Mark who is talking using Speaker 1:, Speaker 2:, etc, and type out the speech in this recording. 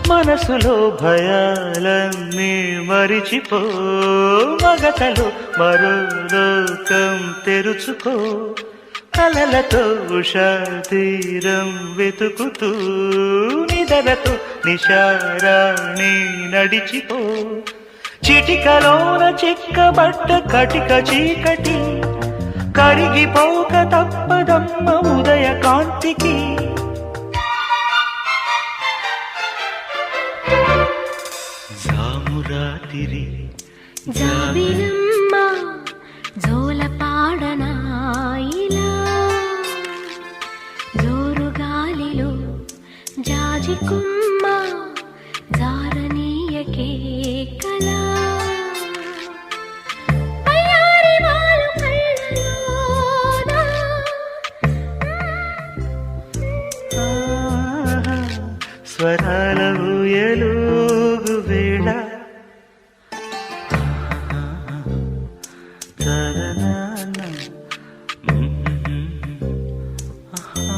Speaker 1: మనసులో భయాలన్నీ మరిచిపో, మగతలో మరో లోకం తెరుచుకో, కలలతో ఉషా తీరం వెతుకుతూ నిదరతో నిశారాణి నడిచిపో. చిటికలోన చిక్కబట్ట కటిక చీకటి కరిగిపోక తప్పదమ్మ ఉదయ కాంతికి. జామురాతిరి
Speaker 2: జాబిలమ్మ జోలపాడనా ఇలా, జోరు గాలిలో జాజికుమ్మ జారనీయకే కలా.
Speaker 1: స్వరాల ఊయలు